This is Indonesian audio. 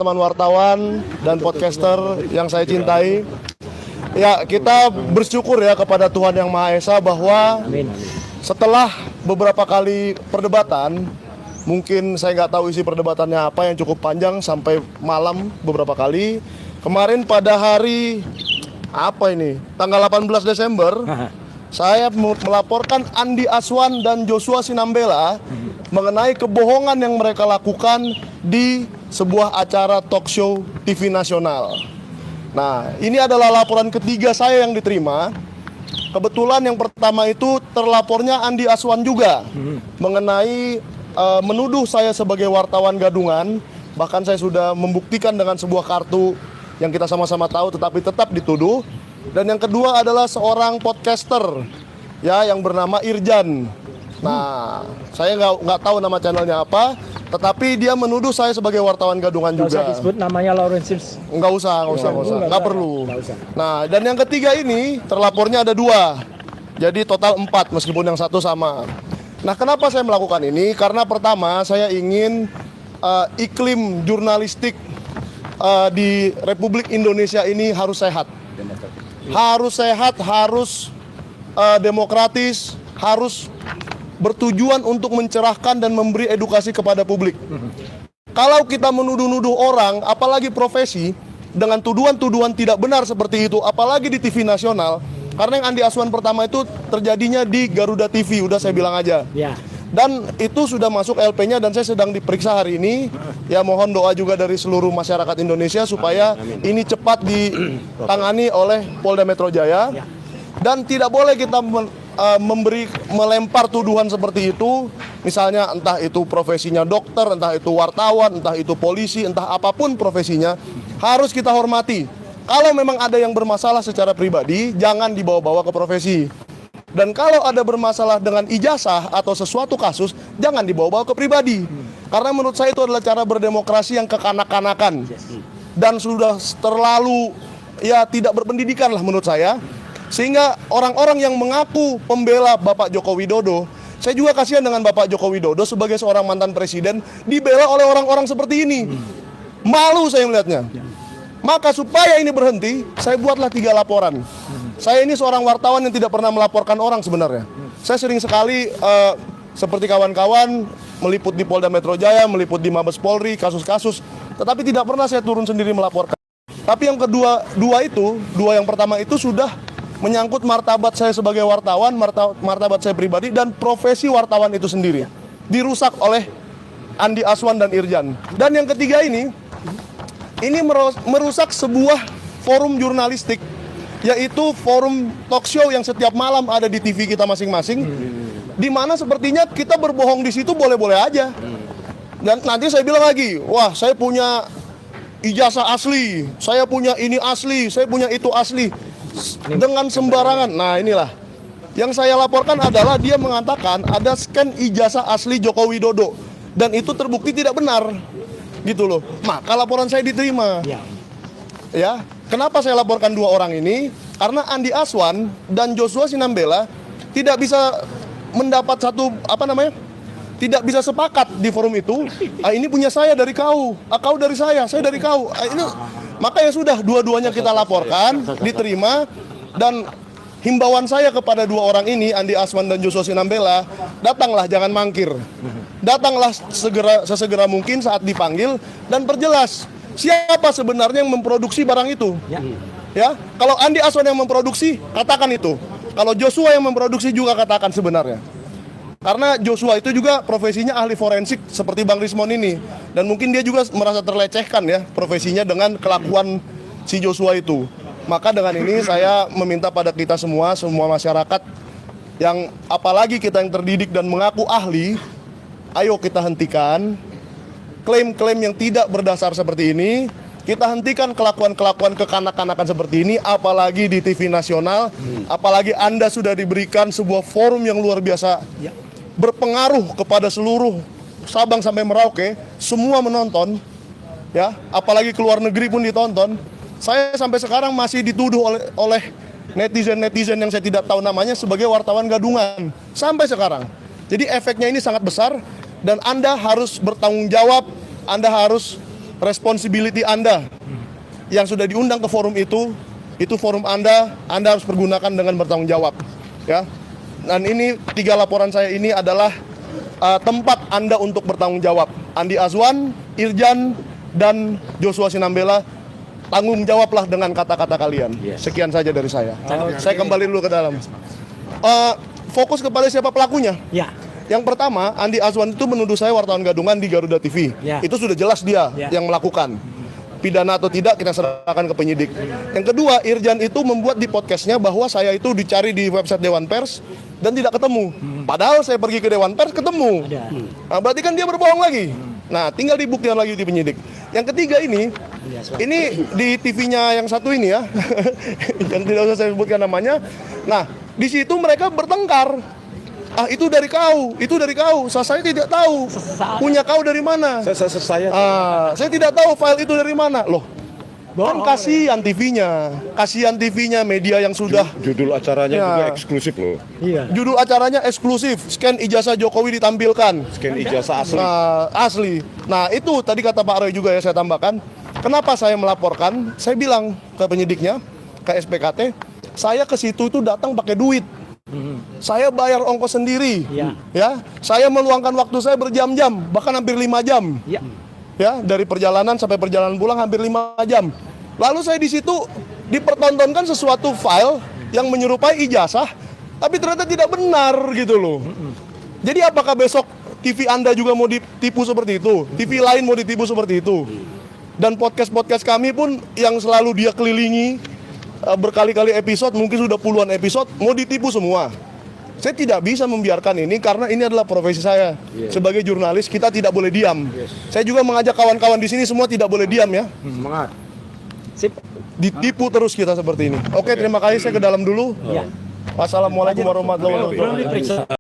teman wartawan dan podcaster yang saya cintai. Ya, kita bersyukur ya kepada Tuhan Yang Maha Esa bahwa setelah beberapa kali perdebatan, mungkin saya nggak tahu isi perdebatannya apa yang cukup panjang sampai malam beberapa kali. Kemarin pada hari tanggal 18 Desember, saya melaporkan Andi Aswan dan Joshua Sinambela mengenai kebohongan yang mereka lakukan di sebuah acara talk show TV nasional. Nah, ini adalah laporan ketiga saya yang diterima. Kebetulan yang pertama itu terlapornya Andi Aswan juga mengenai menuduh saya sebagai wartawan gadungan. Bahkan saya sudah membuktikan dengan sebuah kartu yang kita sama-sama tahu tetapi tetap dituduh. Dan yang kedua adalah seorang podcaster ya yang bernama Irjan. Nah, saya nggak tahu nama channelnya apa, tetapi dia menuduh saya sebagai wartawan gadungan juga. Nggak usah disebut namanya Laurentius. Nggak usah, nggak perlu. Nah, dan yang ketiga ini terlapornya ada 2, jadi total 4 meskipun yang satu sama. Nah, kenapa saya melakukan ini? Karena pertama saya ingin iklim jurnalistik di Republik Indonesia ini harus sehat. Harus sehat, harus demokratis, harus bertujuan untuk mencerahkan dan memberi edukasi kepada publik. Kalau kita menuduh-nuduh orang, apalagi profesi, dengan tuduhan-tuduhan tidak benar seperti itu, apalagi di TV nasional, karena yang Andi Aswan pertama itu terjadinya di Garuda TV, udah saya bilang aja. Ya. Dan itu sudah masuk LP-nya dan saya sedang diperiksa hari ini. Ya, mohon doa juga dari seluruh masyarakat Indonesia supaya ini cepat ditangani oleh Polda Metro Jaya. Dan tidak boleh kita melempar tuduhan seperti itu, misalnya entah itu profesinya dokter, entah itu wartawan, entah itu polisi, entah apapun profesinya, harus kita hormati. Kalau memang ada yang bermasalah secara pribadi, jangan dibawa-bawa ke profesi. Dan kalau ada bermasalah dengan ijazah atau sesuatu kasus, jangan dibawa-bawa ke pribadi. Karena menurut saya itu adalah cara berdemokrasi yang kekanak-kanakan dan sudah terlalu tidak berpendidikan lah menurut saya. Sehingga orang-orang yang mengaku pembela Bapak Joko Widodo, saya juga kasihan dengan Bapak Joko Widodo sebagai seorang mantan presiden dibela oleh orang-orang seperti ini. Malu saya melihatnya. Maka supaya ini berhenti, saya buatlah 3 laporan. Saya ini seorang wartawan yang tidak pernah melaporkan orang sebenarnya. Saya sering sekali seperti kawan-kawan meliput di Polda Metro Jaya, meliput di Mabes Polri, kasus-kasus, tetapi tidak pernah saya turun sendiri melaporkan. Tapi yang dua yang pertama itu sudah menyangkut martabat saya sebagai wartawan, martabat saya pribadi, dan profesi wartawan itu sendiri dirusak oleh Andi Aswan dan Irjan. Dan yang ketiga ini merusak sebuah forum jurnalistik, yaitu forum talk show yang setiap malam ada di TV kita masing-masing, di mana sepertinya kita berbohong di situ boleh-boleh aja. Dan nanti saya bilang lagi, wah saya punya ijazah asli, saya punya ini asli, saya punya itu asli, dengan sembarangan. Nah, inilah yang saya laporkan adalah dia mengatakan ada scan ijazah asli Joko Widodo dan itu terbukti tidak benar, gitu loh. Maka laporan saya diterima. Ya, kenapa saya laporkan 2 orang ini? Karena Andi Aswan dan Joshua Sinambela tidak bisa mendapat tidak bisa sepakat di forum itu. Ini punya saya dari kau dari saya dari kau. Ini maka ya sudah, dua-duanya kita laporkan, diterima. Dan himbauan saya kepada 2 orang ini, Andi Aswan dan Joshua Sinambela, datanglah, jangan mangkir. Datanglah sesegera mungkin saat dipanggil dan perjelas siapa sebenarnya yang memproduksi barang itu. Ya, kalau Andi Aswan yang memproduksi, katakan itu. Kalau Joshua yang memproduksi juga katakan sebenarnya. Karena Joshua itu juga profesinya ahli forensik seperti Bang Rismon ini. Dan mungkin dia juga merasa terlecehkan ya profesinya dengan kelakuan si Joshua itu. Maka dengan ini saya meminta pada kita semua masyarakat yang apalagi kita yang terdidik dan mengaku ahli, ayo kita hentikan klaim-klaim yang tidak berdasar seperti ini. Kita hentikan kelakuan-kelakuan kekanak-kanakan seperti ini, apalagi di TV nasional, apalagi Anda sudah diberikan sebuah forum yang luar biasa, berpengaruh kepada seluruh Sabang sampai Merauke, semua menonton, ya, apalagi ke luar negeri pun ditonton. Saya sampai sekarang masih dituduh oleh netizen-netizen yang saya tidak tahu namanya sebagai wartawan gadungan, sampai sekarang. Jadi efeknya ini sangat besar dan Anda harus bertanggung jawab, Anda harus responsibility Anda yang sudah diundang ke forum itu forum Anda harus pergunakan dengan bertanggung jawab, ya. Dan ini 3 laporan saya ini adalah tempat Anda untuk bertanggung jawab. Andi Azwan, Irjan, dan Joshua Sinambela, tanggung jawablah dengan kata-kata kalian. Sekian saja dari saya. Saya kembali dulu ke dalam. Fokus kepada siapa pelakunya. Ya. Yang pertama, Andi Azwan itu menuduh saya wartawan gadungan di Garuda TV. Ya. Itu sudah jelas dia yang melakukan. Pidana atau tidak kita serahkan ke penyidik. Yang kedua, Irjan itu membuat di podcastnya bahwa saya itu dicari di website Dewan Pers dan tidak ketemu. Padahal saya pergi ke Dewan Pers ketemu. Nah, berarti kan dia berbohong lagi. Nah, tinggal dibuktikan lagi di penyidik. Yang ketiga ini di TV-nya yang satu ini ya, yang tidak usah saya sebutkan namanya. Nah, di situ mereka bertengkar. Itu dari kau, itu dari kau. Saya tidak tahu. Punya kau dari mana? Saya tidak tahu file itu dari mana. Loh, kan kasihan TV-nya. Kasihan TV-nya, media yang sudah judul acaranya juga eksklusif loh. Iya. Judul acaranya eksklusif. Scan ijazah Jokowi ditampilkan. Scan ijazah asli. Asli. Nah, itu tadi kata Pak Roy juga ya saya tambahkan. Kenapa saya melaporkan? Saya bilang ke penyidiknya, ke SPKT, saya ke situ itu datang pakai duit. Saya bayar ongkos sendiri, ya. Saya meluangkan waktu saya berjam-jam, bahkan hampir 5 jam, ya. Dari perjalanan sampai perjalanan pulang hampir 5 jam. Lalu saya di situ dipertontonkan sesuatu file yang menyerupai ijazah, tapi ternyata tidak benar gitu loh. Jadi apakah besok TV Anda juga mau ditipu seperti itu? TV lain mau ditipu seperti itu? Dan podcast kami pun yang selalu dia kelilingi berkali-kali episode, mungkin sudah puluhan episode, mau ditipu semua. Saya tidak bisa membiarkan ini karena ini adalah profesi saya. Sebagai jurnalis kita tidak boleh diam. Saya juga mengajak kawan-kawan di sini semua tidak boleh diam ya. Semangat. Sip. Ditipu terus kita seperti ini. Oke, terima kasih, saya ke dalam dulu. Wassalamualaikum warahmatullahi wabarakatuh.